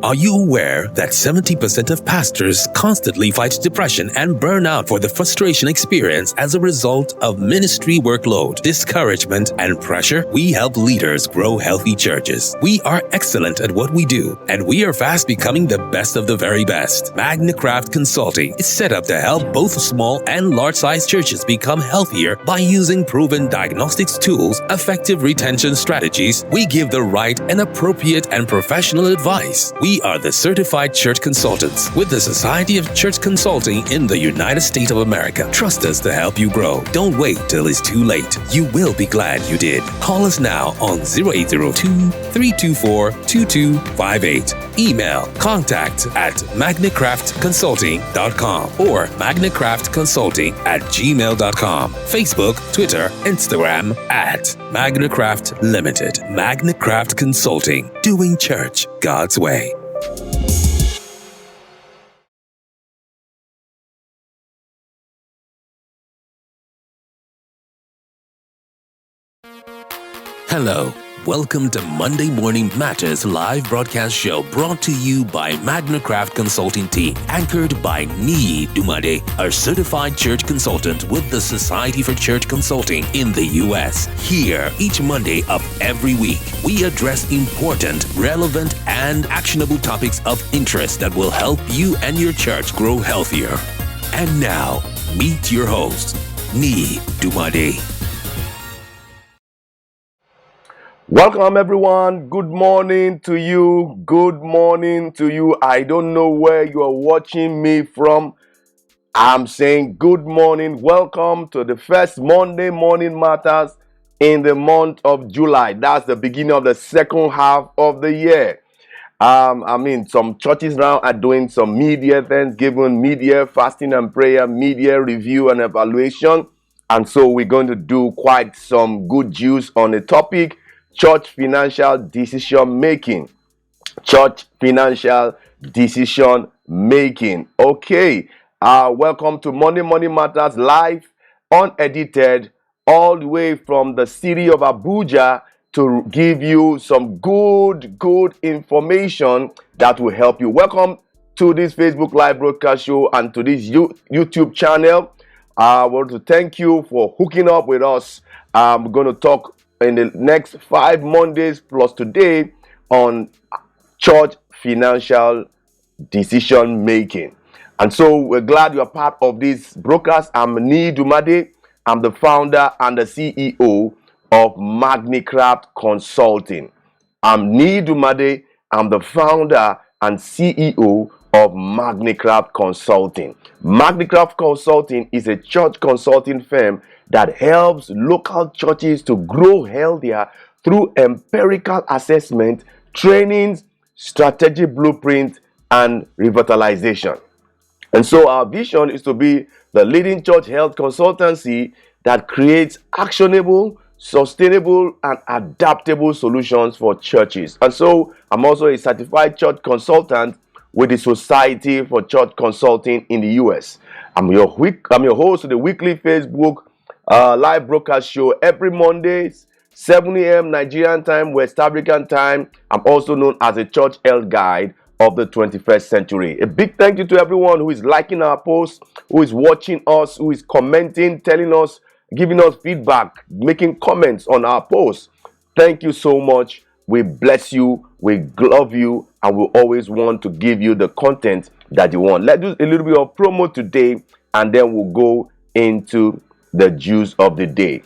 Are you aware that 70% of pastors constantly fight depression and burnout for the frustration experience as a result of ministry workload, discouragement, and pressure? We help leaders grow healthy churches. We are excellent at what we do, and we are fast becoming the best of the very best. Magnicraft Consulting is set up to help both small and large-sized churches become healthier by using proven diagnostics tools, effective retention strategies. We give the right and appropriate and professional advice. We are the certified church consultants with the Society of Church Consulting in the United States of America. Trust us to help you grow. Don't wait till it's too late. You will be glad you did. Call us now on 0802-324-2258. Email contact@magnicraftconsulting.com or magnicraftconsulting@gmail.com. Facebook, Twitter, Instagram @Magnicraft Limited. Magnicraft Consulting. Doing church God's way. Hello. Welcome to Monday Morning Matters live broadcast show brought to you by Magnicraft Consulting Team, anchored by Niyi Dunmade, a certified church consultant with the Society for Church Consulting in the U.S. Here, each Monday of every week, we address important, relevant, and actionable topics of interest that will help you and your church grow healthier. And now, meet your host, Niyi Dunmade. Welcome everyone. Good morning to you. Good morning to you. I don't know where you are watching me from. I'm saying good morning. Welcome to the first Monday Morning Matters in the month of July. That's the beginning of the second half of the year. Some churches now are doing some media Thanksgiving, media fasting and prayer, media review and evaluation. And so we're going to do quite some good juice on the topic. Church financial decision making. Church financial decision making. Okay. Welcome to Monday Morning Matters live, unedited, all the way from the city of Abuja to give you some good information that will help you. Welcome to this Facebook live broadcast show and to this YouTube channel. I want to thank you for hooking up with us. I'm going to talk in the next 5 Mondays plus today on church financial decision making. And so we're glad you're part of this broadcast. I'm Niyi Dunmade. I'm the founder and the CEO of Magnicraft Consulting. I'm Niyi Dunmade. I'm the founder and CEO of Magnicraft Consulting. Magnicraft Consulting is a church consulting firm that helps local churches to grow healthier through empirical assessment, trainings, strategic blueprint, and revitalization. And so our vision is to be the leading church health consultancy that creates actionable, sustainable, and adaptable solutions for churches. And so I'm also a certified church consultant with the Society for Church Consulting in the U.S. I'm your host of the weekly Facebook live broadcast show every Mondays, 7 a.m. Nigerian time, West African time. I'm also known as a church health guide of the 21st century. A big thank you to everyone who is liking our posts, who is watching us, who is commenting, telling us, giving us feedback, making comments on our posts. Thank you so much. We bless you, we love you, and we always want to give you the content that you want. Let's do a little bit of promo today, and then we'll go into the juice of the day.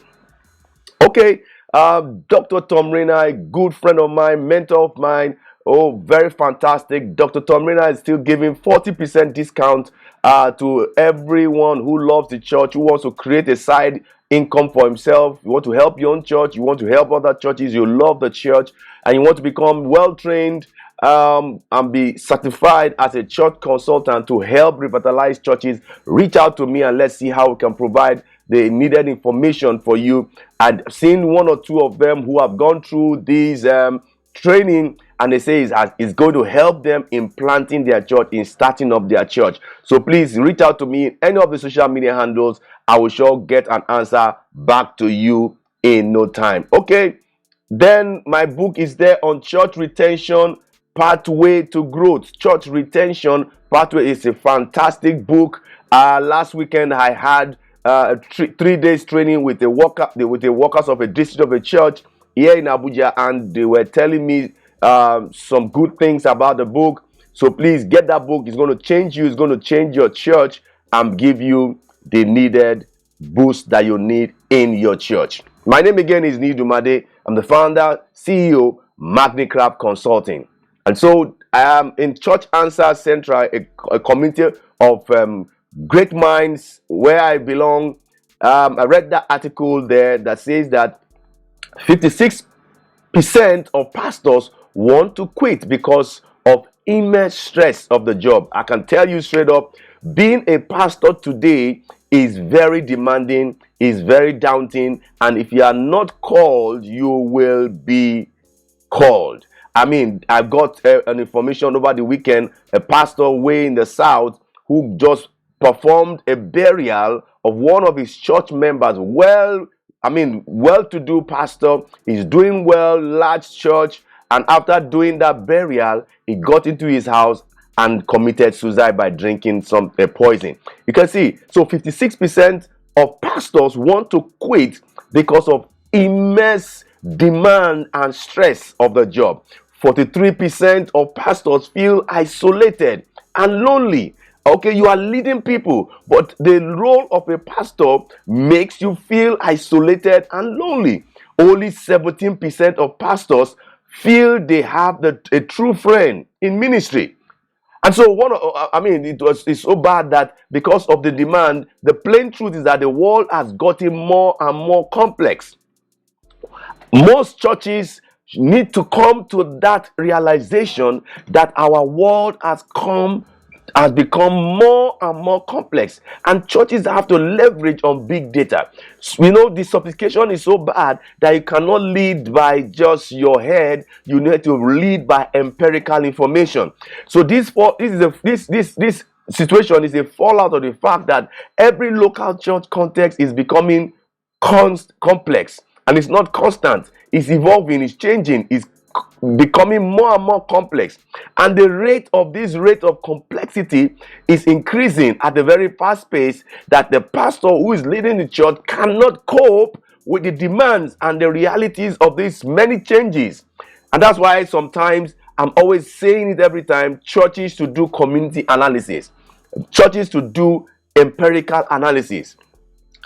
Okay, Dr. Tom Rayner, a good friend of mine, mentor of mine. Oh, very fantastic. Dr. Tom Rayner is still giving 40% discount to everyone who loves the church, who wants to create a side income for himself. You want to help your own church, you want to help other churches, you love the church, and you want to become well-trained and be certified as a church consultant to help revitalize churches, reach out to me and let's see how we can provide the needed information for you. I've seen one or two of them who have gone through these training, and they say it's going to help them in planting their church, in starting up their church. So please reach out to me, any of the social media handles. I will sure get an answer back to you in no time. Okay, then my book is there on church retention, pathway to growth. Church retention pathway is a fantastic book. Last weekend I had 3 days training with the workers of a district of a church here in Abuja, and they were telling me some good things about the book. So please get that book. It's going to change you. It's going to change your church and give you the needed boost that you need in your church. My name again is Niyi Dunmade. I'm the founder, CEO, Magnicraft Consulting. And so I am in Church Answer Central, a community of great minds where I belong. I read that article there that says that 56% of pastors want to quit because of immense stress of the job. I can tell you straight up, being a pastor today is very demanding, is very daunting, and if you are not called, you will be called. I mean, I got an information over the weekend, a pastor way in the south who just performed a burial of one of his church members. Well-to-do pastor, he's doing well, large church, and after doing that burial, he got into his house and committed suicide by drinking some poison. You can see, so 56% of pastors want to quit because of immense demand and stress of the job. 43% of pastors feel isolated and lonely. Okay, you are leading people, but the role of a pastor makes you feel isolated and lonely. Only 17% of pastors feel they have a true friend in ministry. And so it's so bad that because of the demand, the plain truth is that the world has gotten more and more complex. Most churches need to come to that realization that our world has become more and more complex, and churches have to leverage on big data. The sophistication is so bad that you cannot lead by just your head. You need to lead by empirical information. So this situation is a fallout of the fact that every local church context is becoming complex, and it's not constant. It's evolving, it's changing, it's becoming more and more complex, and the rate of complexity is increasing at a very fast pace that the pastor who is leading the church cannot cope with the demands and the realities of these many changes. And that's why sometimes I'm always saying it every time: churches to do community analysis, churches to do empirical analysis,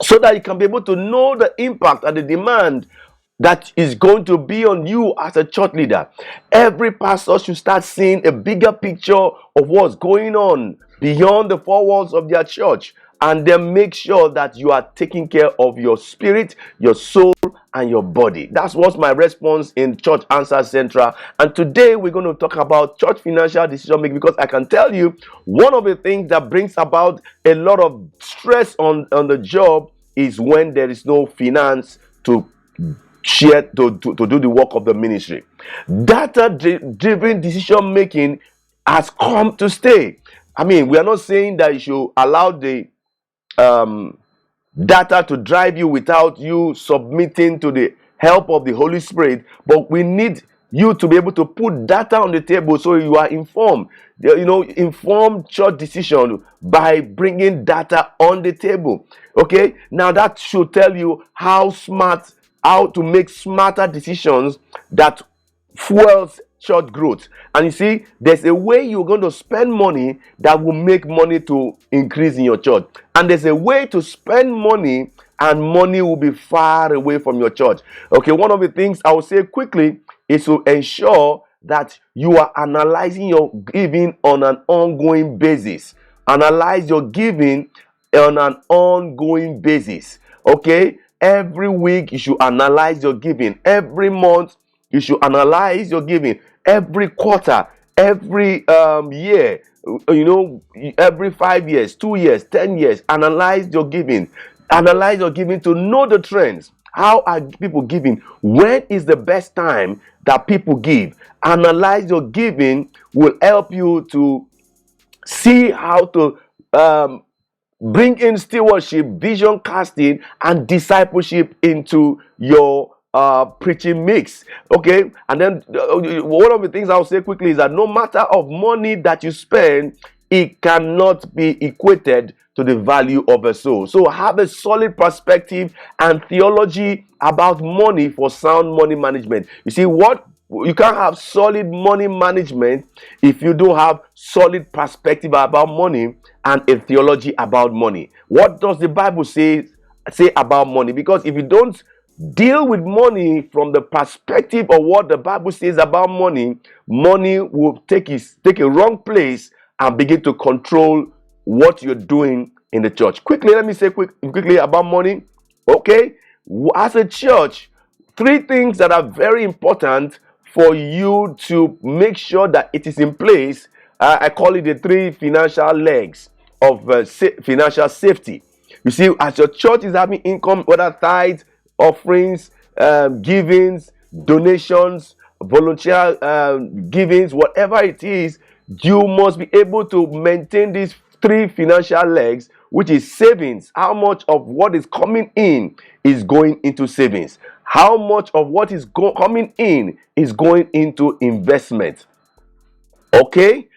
so that you can be able to know the impact and the demand that is going to be on you as a church leader. Every pastor should start seeing a bigger picture of what's going on beyond the four walls of their church, and then make sure that you are taking care of your spirit, your soul, and your body. That's what's my response in Church Answer Central. And today we're going to talk about church financial decision making, because I can tell you one of the things that brings about a lot of stress on the job is when there is no finance to share to do the work of the ministry. Data-driven decision making has come to stay. I mean, we are not saying that you should allow the data to drive you without you submitting to the help of the Holy Spirit, but we need you to be able to put data on the table so you are informed. Informed church decision by bringing data on the table. Okay, now that should tell you how to make smarter decisions that fuels church growth. And you see, there's a way you're going to spend money that will make money to increase in your church, and there's a way to spend money and money will be far away from your church. Okay, one of the things I will say quickly is to ensure that you are analyzing your giving on an ongoing basis. Analyze your giving on an ongoing basis. Okay, every week you should analyze your giving. Every month you should analyze your giving. Every quarter, every year, every 5 years, 2 years, 10 years. Analyze your giving. Analyze your giving to know the trends. How are people giving? When is the best time that people give? Analyze your giving will help you to see how to um, bring in stewardship, vision casting, and discipleship into your preaching mix. Okay, and then one of the things I'll say quickly is that no matter of money that you spend, it cannot be equated to the value of a soul. So have a solid perspective and theology about money for sound money management. You see, what you can't have solid money management if you don't have solid perspective about money and a theology about money. What does the Bible say about money? Because if you don't deal with money from the perspective of what the Bible says about money, money will take a wrong place and begin to control what you're doing in the church. Quickly, let me say quickly about money. Okay, as a church, three things that are very important for you to make sure that it is in place. I call it the three financial legs of financial safety. You see, as your church is having income, whether tithes, offerings, givings, donations, volunteer givings, whatever it is, you must be able to maintain these three financial legs, which is savings. How much of what is coming in is going into savings? How much of what is coming in is going into investment? Okay,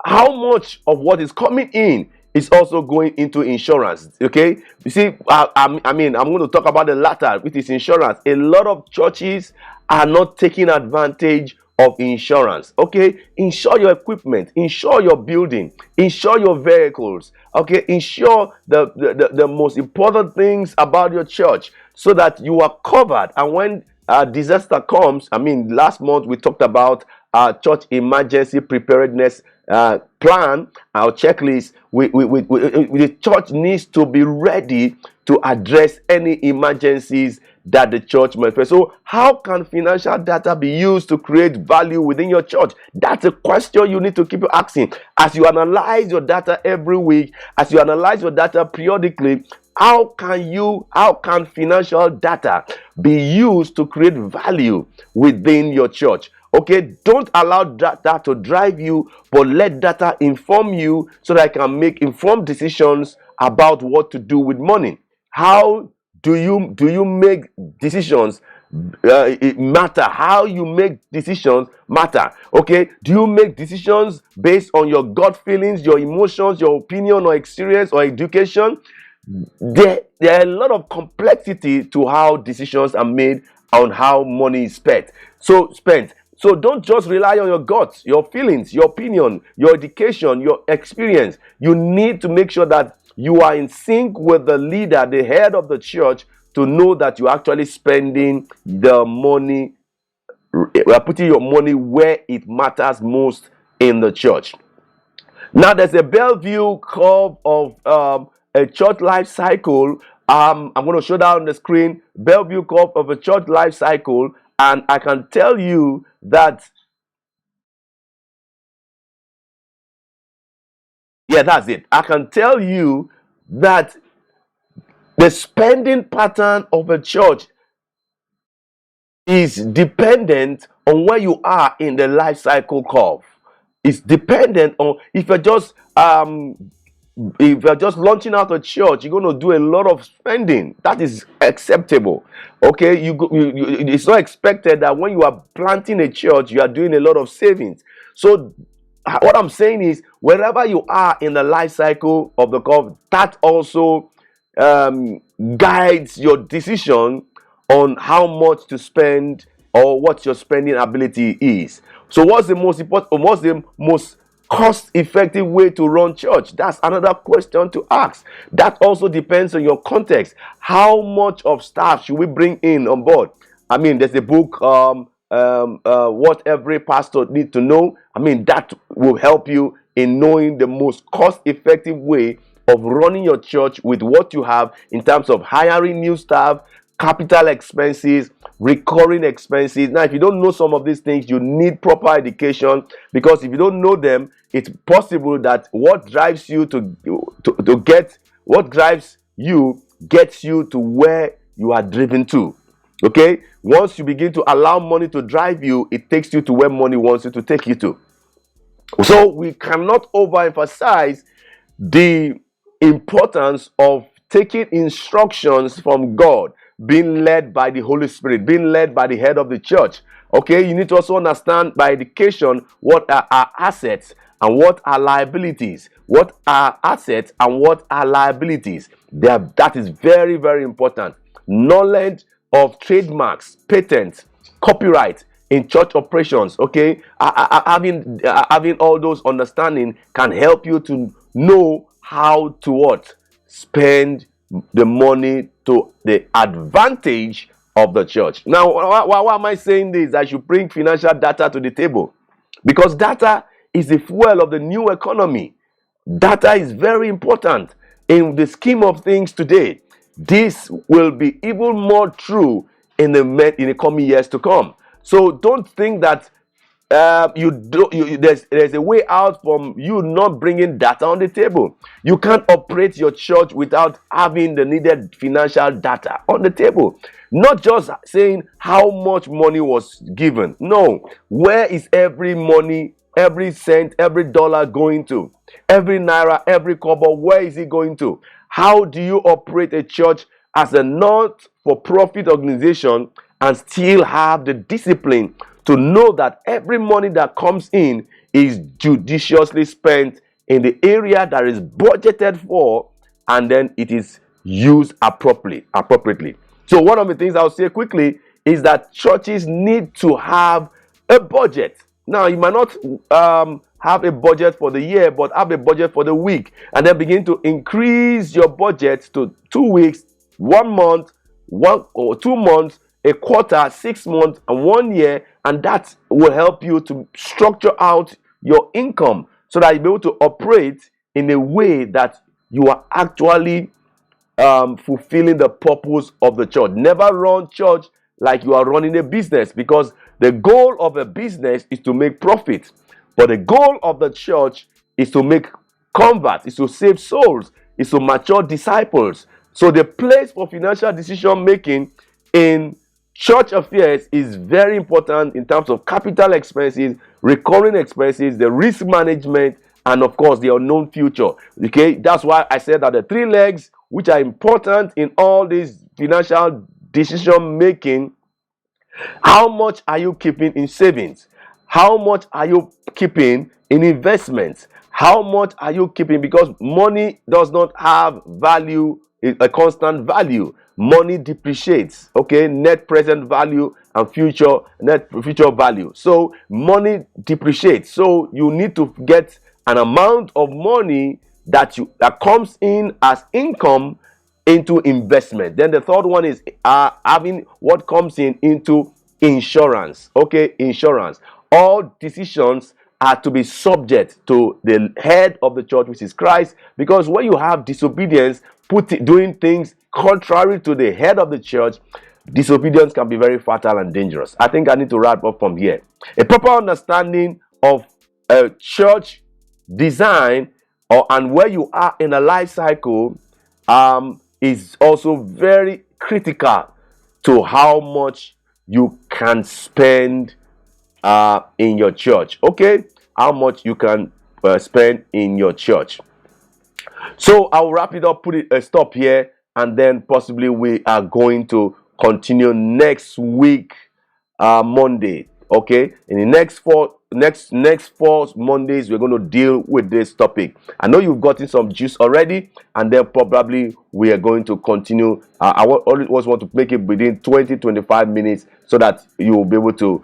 how much of what is coming in is also going into insurance? Okay, you see, I mean, I'm going to talk about the latter, which is insurance. A lot of churches are not taking advantage of insurance. Okay, insure your equipment, insure your building, insure your vehicles. Okay, insure the most important things about your church so that you are covered. And when disaster comes, I mean, last month we talked about our church emergency preparedness plan, our checklist. The church needs to be ready to address any emergencies that the church might face. So how can financial data be used to create value within your church? That's a question you need to keep asking. As you analyze your data every week, as you analyze your data periodically, how can financial data be used to create value within your church? Okay, don't allow data to drive you, but let data inform you so that I can make informed decisions about what to do with money. How do you make decisions? It matter. How you make decisions matter. Okay, do you make decisions based on your gut feelings, your emotions, your opinion or experience or education? There are a lot of complexity to how decisions are made on how money is spent. So don't just rely on your guts, your feelings, your opinion, your education, your experience. You need to make sure that you are in sync with the leader, the head of the church, to know that you're actually spending the money, we are putting your money where it matters most in the church. Now, there's a Bellevue curve of a church life cycle. I'm going to show that on the screen. Bellevue curve of a church life cycle, and I can tell you that, yeah, that's it. I can tell you that the spending pattern of a church is dependent on where you are in the life cycle curve. It's dependent on if you're just launching out a church, you're going to do a lot of spending. That is acceptable. Okay, it's not expected that when you are planting a church, you are doing a lot of savings. So what I'm saying is, wherever you are in the life cycle of the curve, that also guides your decision on how much to spend or what your spending ability is. So what's the most important, what's the most cost-effective way to run church? That's another question to ask. That also depends on your context. How much of staff should we bring in on board? I mean, there's a book, What Every Pastor Needs to Know. I mean, that will help you in knowing the most cost-effective way of running your church with what you have in terms of hiring new staff, capital expenses, recurring expenses. Now, if you don't know some of these things, you need proper education, because if you don't know them, it's possible that what drives you gets you to where you are driven to. Okay, once you begin to allow money to drive you, it takes you to where money wants you to take you to. So we cannot overemphasize the importance of taking instructions from God, being led by the Holy Spirit, being led by the head of the church. Okay, you need to also understand by education what are our assets and what are liabilities. What are assets and what are liabilities? That is very, very important. Knowledge of trademarks, patents, copyright in church operations. Okay, having all those understanding can help you to know how to what spend the money to the advantage of the church. Now, why am I saying this? I should bring financial data to the table, because data is the fuel of the new economy. Data is very important in the scheme of things today. This will be even more true in the coming years to come. So don't think that there's a way out from you not bringing data on the table. You can't operate your church without having the needed financial data on the table. Not just saying how much money was given. No, where is every money, every cent, every dollar going to? Every naira, every kobo, where is it going to? How do you operate a church as a not-for-profit organization and still have the discipline to know that every money that comes in is judiciously spent in the area that is budgeted for, and then it is used appropriately? So one of the things I'll say quickly is that churches need to have a budget. Now, you might not have a budget for the year, but have a budget for the week, and then begin to increase your budget to 2 weeks, 1 month, 1 or 2 months, a quarter, 6 months, and 1 year, and that will help you to structure out your income so that you'll be able to operate in a way that you are actually fulfilling the purpose of the church. Never run church like you are running a business, because the goal of a business is to make profit, but the goal of the church is to make converts, is to save souls, is to mature disciples. So the place for financial decision making in church affairs is very important in terms of capital expenses, recurring expenses, the risk management, and of course the unknown future. Okay, that's why I said that the 3 legs which are important in all this financial decision making. How much are you keeping in savings? How much are you keeping in investments? How much are you keeping? Because money does not have value, a constant value. Money depreciates. Okay, net present value and net future value. So money depreciates. So you need to get an amount of money that comes in as income into investment. Then the third one is having what comes into insurance. Okay, insurance. All decisions are to be subject to the head of the church, which is Christ, because when you have disobedience, doing things contrary to the head of the church, disobedience can be very fatal and dangerous. I think I need to wrap up from here. A proper understanding of a church design and where you are in a life cycle is also very critical to how much you can spend in your church. Okay, how much you can spend in your church. So I'll wrap it up, put a stop here, and then possibly we are going to continue next week, Monday. Okay, in the next four Mondays, we're going to deal with this topic. I know you've gotten some juice already, and then probably we are going to continue. I always want to make it within 20-25 minutes so that you will be able to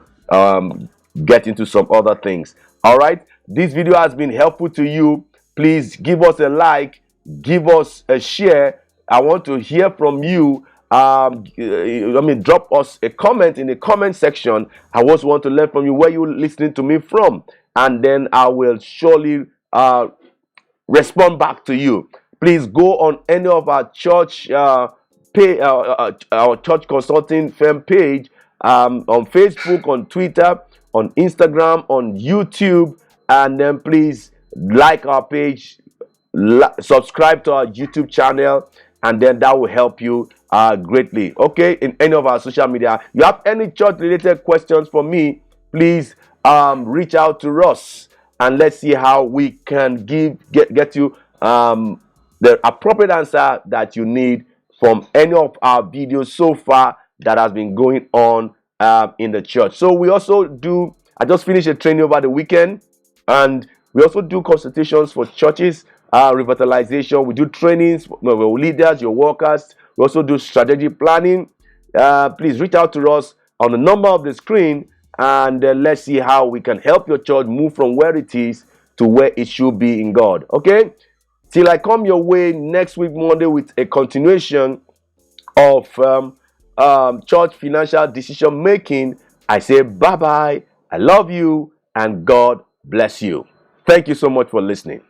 get into some other things. All right, this video has been helpful to you. Please give us a like, give us a share. I want to hear from you. Drop us a comment in the comment section. I also want to learn from you where you're listening to me from, and then I will surely respond back to you. Please go on any of our church our church consulting firm page on Facebook, on Twitter, on Instagram, on YouTube, and then please like our page, subscribe to our YouTube channel, and then that will help you greatly. Okay, in any of our social media, you have any church related questions for me, please reach out to us, and let's see how we can get you the appropriate answer that you need from any of our videos so far that has been going on in the church. So we also do, I just finished a training over the weekend, and we also do consultations for churches, revitalization. We do trainings for leaders, your workers. We also do strategic planning. Please reach out to us on the number of the screen, and let's see how we can help your church move from where it is to where it should be in God. Okay? Till I come your way next week, Monday, with a continuation of church financial decision making, I say bye-bye. I love you, and God bless you. Thank you so much for listening.